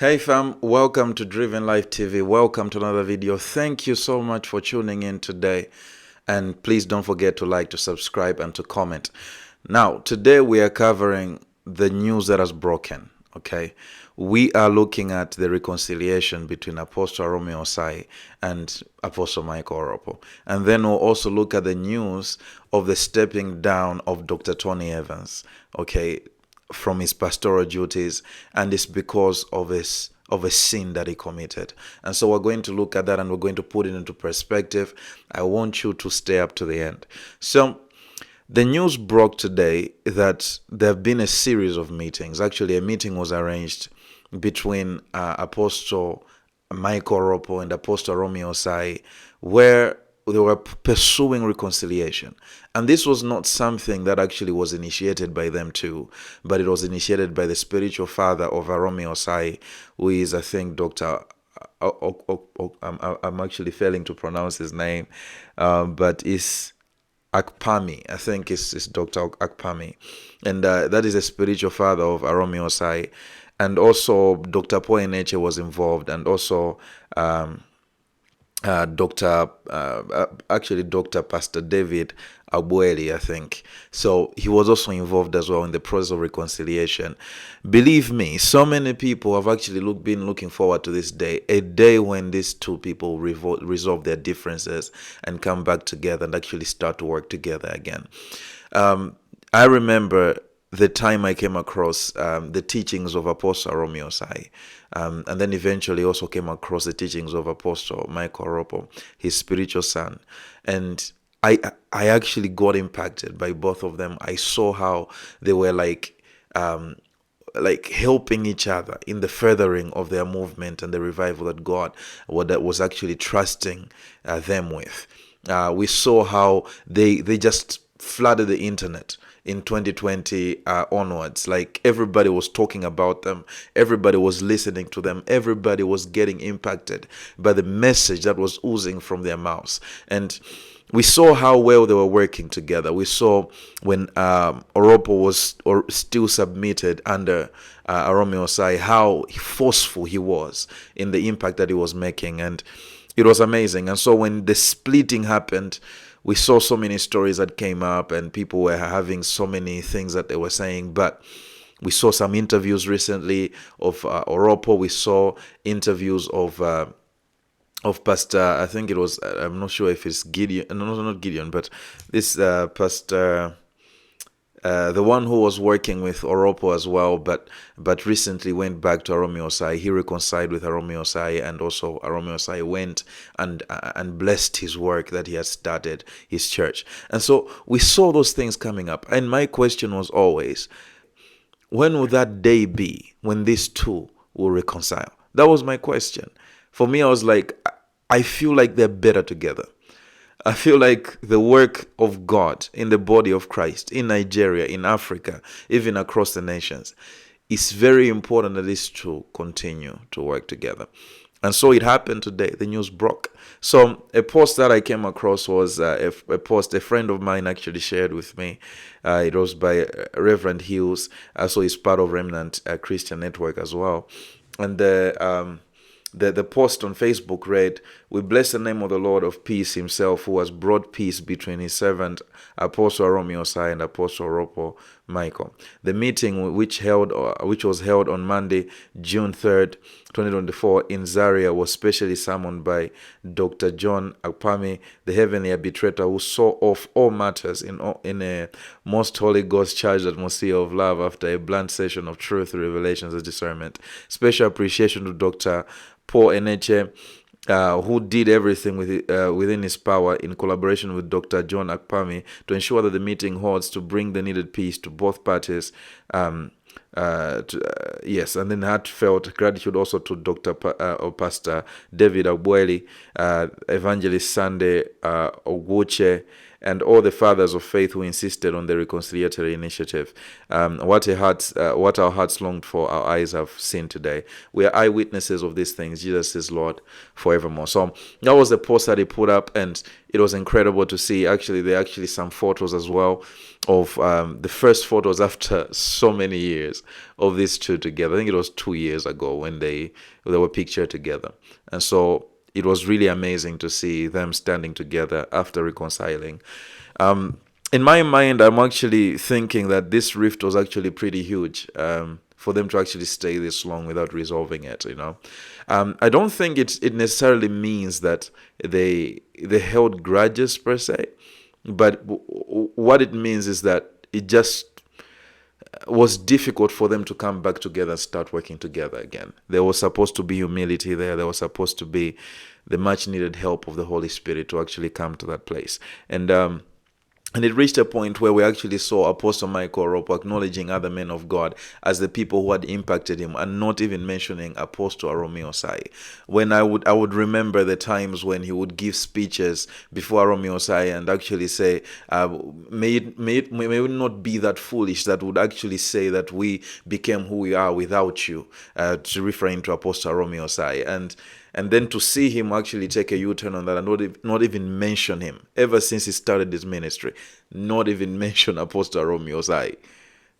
Hey fam, welcome to Driven Life TV. Welcome to another video. Thank you so much for tuning in today. And please don't forget to like, to subscribe, and to comment. Now, today we are covering the news that has broken. Okay, we are looking at the reconciliation between Apostle Arome Osayi and Apostle Michael Orokpo. And then we'll also look at the news of the stepping down of Dr. Tony Evans. Okay, from his pastoral duties, and it's because of a sin that he committed. And so we're going to look at that and we're going to put it into perspective. I want you to stay up to the end. So the news broke today that there have been a series of meetings. Actually, a meeting was arranged between Apostle Michael Orokpo and Apostle Arome Osayi, where they were pursuing reconciliation. And this was not something that actually was initiated by them too, but it was initiated by the spiritual father of Arome Osayi, who is, I think, Dr. I'm actually failing to pronounce his name, but it's Akpami. I think it's Dr. Akpami. And that is a spiritual father of Arome Osayi. And also Dr. Paul Eneche was involved, and also Dr. Pastor David Abueli, I think. So he was also involved as well in the process of reconciliation. Believe me, so many people have actually been looking forward to this day, a day when these two people resolve their differences and come back together and actually start to work together again. I remember the time I came across the teachings of Apostle Arome Osayi, and then eventually also came across the teachings of Apostle Michael Orokpo, his spiritual son. And I actually got impacted by both of them. I saw how they were like helping each other in the furthering of their movement and the revival that God was actually trusting them with. We saw how they just flooded the internet in 2020 onwards. Like, everybody was talking about them, everybody was listening to them, everybody was getting impacted by the message that was oozing from their mouths. And we saw how well they were working together. We saw when Orokpo was still submitted under Arome Osayi, how forceful he was in the impact that he was making, and it was amazing. And so when the splitting happened, we saw so many stories that came up, and people were having so many things that they were saying. But we saw some interviews recently of Orokpo. We saw interviews of Pastor, I think it was, I'm not sure if it's Gideon, no, not Gideon, but this Pastor, the one who was working with Orokpo as well, but recently went back to Arome Osayi. He reconciled with Arome Osayi, and also Arome Osayi went and blessed his work that he had started, his church. And so we saw those things coming up. And my question was always, when will that day be when these two will reconcile? That was my question. For me, I was like, I feel like they're better together. I feel like the work of God in the body of Christ, in Nigeria, in Africa, even across the nations, it's very important that these two continue to work together. And so it happened today. The news broke. So a post that I came across was a post a friend of mine actually shared with me. It was by Reverend Hughes. So he's part of Remnant Christian Network as well. And the post on Facebook read, "We bless the name of the Lord of peace himself, who has brought peace between his servant Apostle Arome Osayi and Apostle Orokpo Michael. The meeting which was held on Monday, June 3rd, 2024 in Zaria was specially summoned by Dr. John Akpami, the heavenly arbitrator, who saw off all matters in a most Holy Ghost charged atmosphere of love after a blunt session of truth, revelations, and discernment. Special appreciation to Dr. Paul Eneche, who did everything within his power in collaboration with Dr. John Akpami to ensure that the meeting holds to bring the needed peace to both parties. Yes, and then heartfelt gratitude also to Dr. or Pastor David Abueli, Evangelist Sunday Ogwuche, and all the fathers of faith who insisted on the reconciliatory initiative. What our hearts longed for, our eyes have seen today. We are eyewitnesses of these things. Jesus is Lord forevermore. So that was the post that he put up, and it was incredible to see. Actually, there are actually some photos as well of the first photos after so many years of these two together. I think it was 2 years ago when they were pictured together. And so it was really amazing to see them standing together after reconciling. In my mind, I'm actually thinking that this rift was actually pretty huge, for them to actually stay this long without resolving it, I don't think it necessarily means that they held grudges per se, but what it means is that it just was difficult for them to come back together and start working together again. There was supposed to be humility there. There was supposed to be the much needed help of the Holy Spirit to actually come to that place. And it reached a point where we actually saw Apostle Michael Orokpo acknowledging other men of God as the people who had impacted him, and not even mentioning Apostle Arome Osayi. When I would remember the times when he would give speeches before Arome Osayi and actually say, may we not be that foolish that would actually say that we became who we are without you, to referring to Apostle Arome Osayi. And then to see him actually take a U-turn on that and not even mention him, ever since he started his ministry, not even mention Apostle Arome Osayi.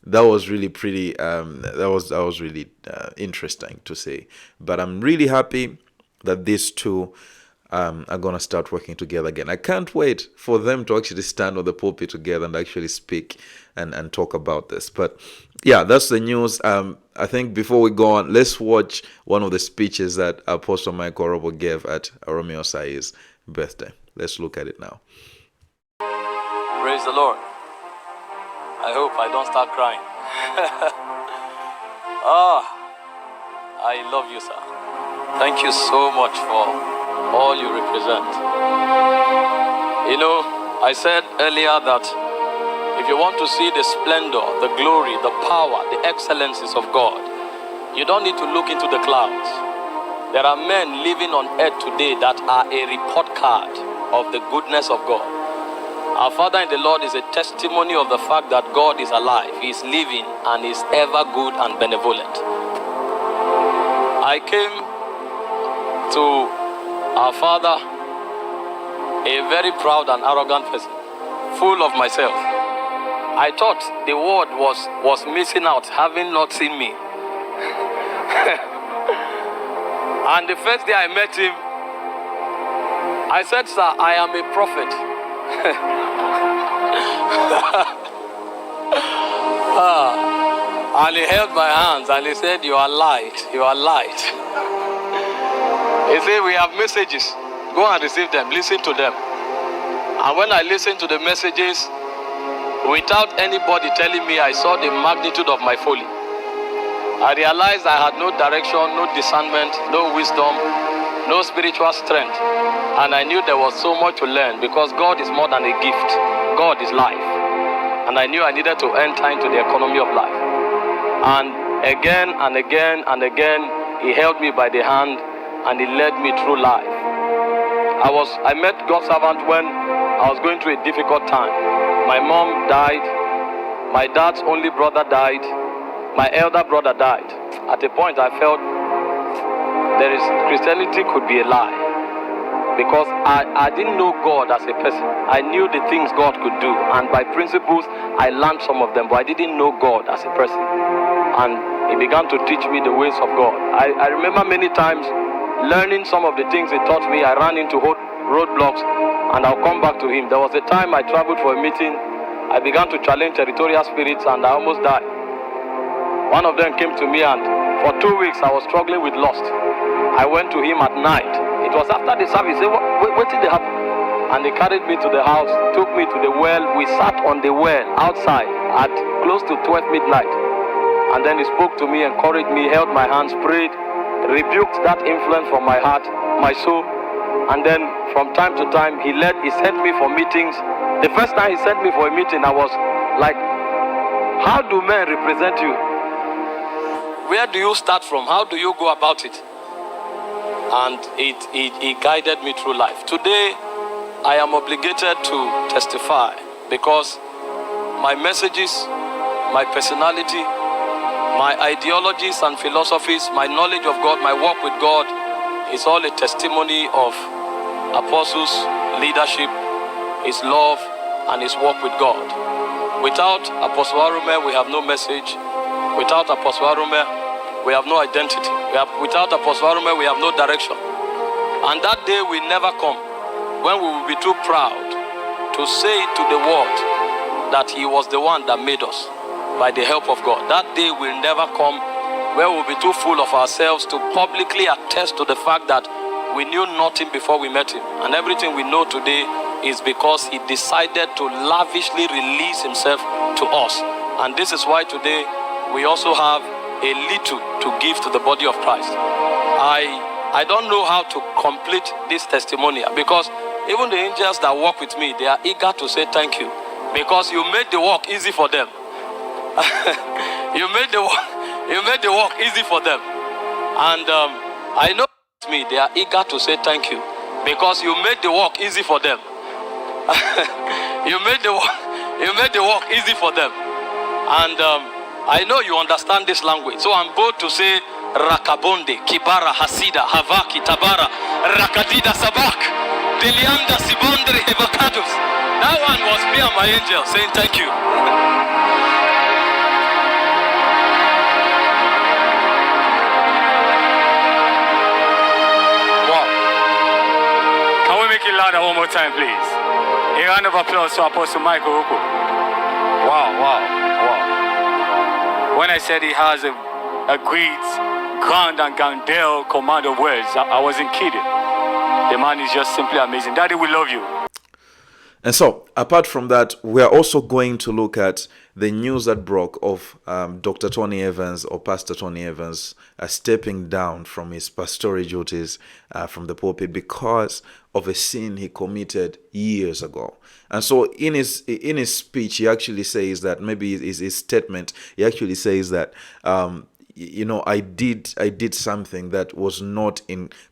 That was really pretty, that was really interesting to see. But I'm really happy that these two are going to start working together again. I can't wait for them to actually stand on the pulpit together and actually speak and talk about this. But yeah, that's the news. I think before we go on, let's watch one of the speeches that Apostle Michael Orokpo gave at Arome Osayi's birthday. Let's look at it now. Praise the Lord. I hope I don't start crying. I love you, sir. Thank you so much for all you represent. I said earlier that if you want to see the splendor, the glory, the power, the excellencies of God, you don't need to look into the clouds. There are men living on earth today that are a report card of the goodness of God. Our Father in the Lord is a testimony of the fact that God is alive, He is living, and is ever good and benevolent. I came to our Father a very proud and arrogant person, full of myself. I thought the word was missing out, having not seen me. And the first day I met him, I said, "Sir, I am a prophet." And he held my hands and he said, "You are light, you are light." He said, "We have messages. Go and receive them, listen to them." And when I listened to the messages, without anybody telling me, I saw the magnitude of my folly. I realized I had no direction, no discernment, no wisdom, no spiritual strength. And I knew there was so much to learn, because God is more than a gift. God is life. And I knew I needed to enter into the economy of life. And again and again and again, He held me by the hand and He led me through life. I met God's servant when I was going through a difficult time. My mom died. My dad's only brother died. My elder brother died. At a point I felt Christianity could be a lie, because I didn't know God as a person. I knew the things God could do, and by principles I learned some of them, but I didn't know God as a person. And He began to teach me the ways of God. I remember many times learning some of the things He taught me. I ran into roadblocks, and I'll come back to Him. There was a time I traveled for a meeting. I began to challenge territorial spirits, and I almost died. One of them came to me, and for 2 weeks I was struggling with lust. I went to him at night. It was after the service. He said, what did happen? And he carried me to the house, took me to the well. We sat on the well outside at close to 12 midnight. And then he spoke to me, encouraged me, held my hands, prayed, rebuked that influence from my heart, my soul. And then from time to time, he sent me for meetings. The first time he sent me for a meeting, I was like, how do men represent you? Where do you start from? How do you go about it? And he guided me through life. Today, I am obligated to testify because my messages, my personality, my ideologies and philosophies, my knowledge of God, my work with God is all a testimony of Apostles' leadership, his love, and his work with God. Without Apostle Arome, we have no message. Without Apostle Arome, we have no identity. Without Apostle Arome, we have no direction. And that day will never come when we will be too proud to say to the world that he was the one that made us by the help of God. That day will never come where we'll be too full of ourselves to publicly attest to the fact that we knew nothing before we met him. And everything we know today is because he decided to lavishly release himself to us. And this is why today we also have a little to give to the body of Christ. I don't know how to complete this testimonial because even the angels that work with me, they are eager to say thank you because you made the work easy for them. you made the work easy for them. And I know me, they are eager to say thank you because you made the work easy for them. you made the work easy for them. And I know you understand this language, so I'm bold to say Rakabonde, Kibara, Hasida, Havaki, Tabara, Rakadida, Sabak, Delianda, Sibondre, Evakados. That one was me and my angel saying thank you. Wow. Can we make it louder one more time, please? A round of applause to Apostle Michael Orokpo. Wow, wow, wow. When I said he has a great grand and Gandel command of words, I wasn't kidding. The man is just simply amazing. Daddy, we love you. And so, apart from that, we are also going to look at the news that broke of Dr. Tony Evans or Pastor Tony Evans stepping down from his pastoral duties from the pulpit because of a sin he committed years ago. And so in his speech, he actually says that, maybe his statement, he actually says that, I did something that was not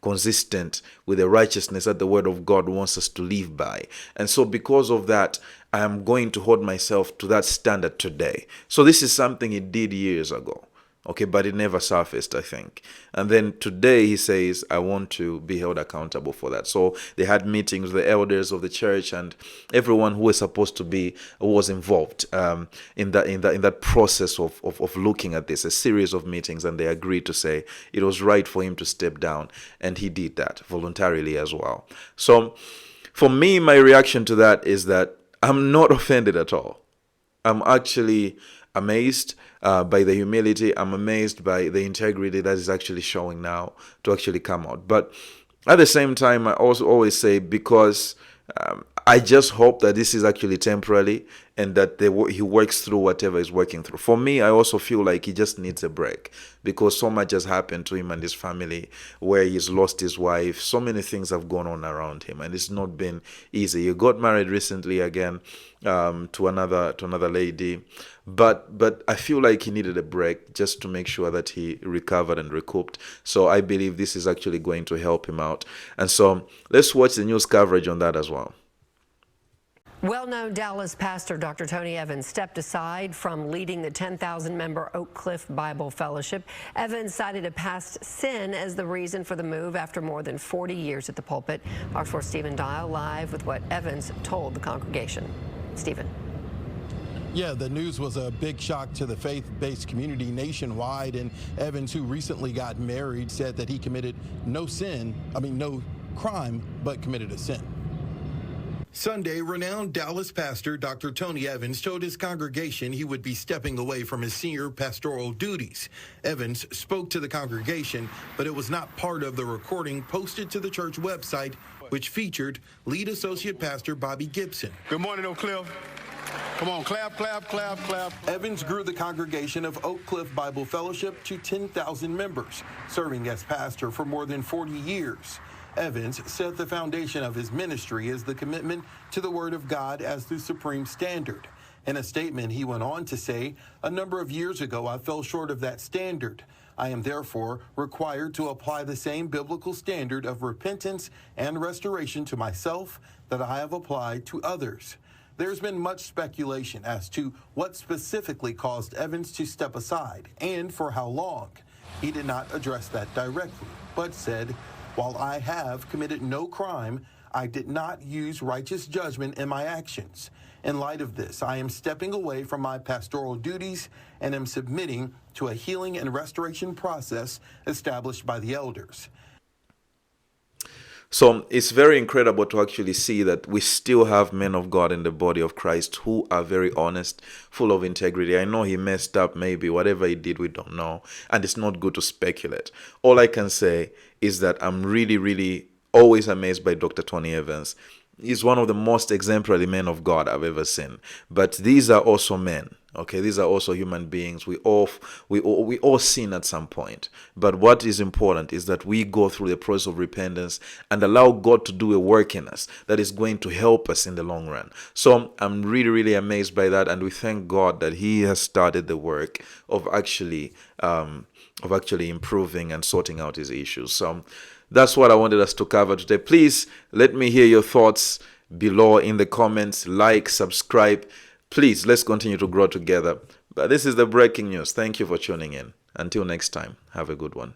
consistent with the righteousness that the word of God wants us to live by. And so because of that, I am going to hold myself to that standard today. So this is something he did years ago. Okay, but it never surfaced, I think. And then today he says, I want to be held accountable for that. So they had meetings with the elders of the church and everyone who was supposed to be was involved in that process of looking at this, a series of meetings, and they agreed to say it was right for him to step down, and he did that voluntarily as well. So for me, my reaction to that is that I'm not offended at all. I'm actually amazed by the humility. I'm amazed by the integrity that is actually showing now to actually come out. But at the same time, I also always say, because I just hope that this is actually temporary and that he works through whatever he's working through. For me, I also feel like he just needs a break because so much has happened to him and his family, where he's lost his wife. So many things have gone on around him and it's not been easy. He got married recently again to another lady. But I feel like he needed a break just to make sure that he recovered and recouped. So I believe this is actually going to help him out. And so let's watch the news coverage on that as well. Well-known Dallas pastor Dr. Tony Evans stepped aside from leading the 10,000-member Oak Cliff Bible Fellowship. Evans cited a past sin as the reason for the move after more than 40 years at the pulpit. Our 4 Stephen Dial live with what Evans told the congregation. Stephen. Yeah, the news was a big shock to the faith-based community nationwide, and Evans, who recently got married, said that he committed no crime, but committed a sin. Sunday, renowned Dallas pastor Dr. Tony Evans told his congregation he would be stepping away from his senior pastoral duties. Evans spoke to the congregation, but it was not part of the recording posted to the church website, which featured lead associate pastor Bobby Gibson. Good morning, Oak Cliff. Come on, clap, clap, clap, clap. Evans grew the congregation of Oak Cliff Bible Fellowship to 10,000 members, serving as pastor for more than 40 years. Evans said the foundation of his ministry is the commitment to the Word of God as the supreme standard. In a statement, he went on to say, "A number of years ago, I fell short of that standard. I am therefore required to apply the same biblical standard of repentance and restoration to myself that I have applied to others. There's been much speculation as to what specifically caused Evans to step aside and for how long. He did not address that directly, but said, "While I have committed no crime, I did not use righteous judgment in my actions. In light of this, I am stepping away from my pastoral duties and am submitting to a healing and restoration process established by the elders." So it's very incredible to actually see that we still have men of God in the body of Christ who are very honest, full of integrity. I know he messed up, maybe whatever he did, we don't know. And it's not good to speculate. All I can say is that I'm really, really always amazed by Dr. Tony Evans. He's one of the most exemplary men of God I've ever seen. But these are also men. Okay, these are also human beings. We all sin at some point. But what is important is that we go through the process of repentance and allow God to do a work in us that is going to help us in the long run. So I'm really, really amazed by that, and we thank God that He has started the work of actually improving and sorting out His issues. So that's what I wanted us to cover today. Please let me hear your thoughts below in the comments. Like, subscribe. Please, let's continue to grow together. But this is the breaking news. Thank you for tuning in. Until next time, have a good one.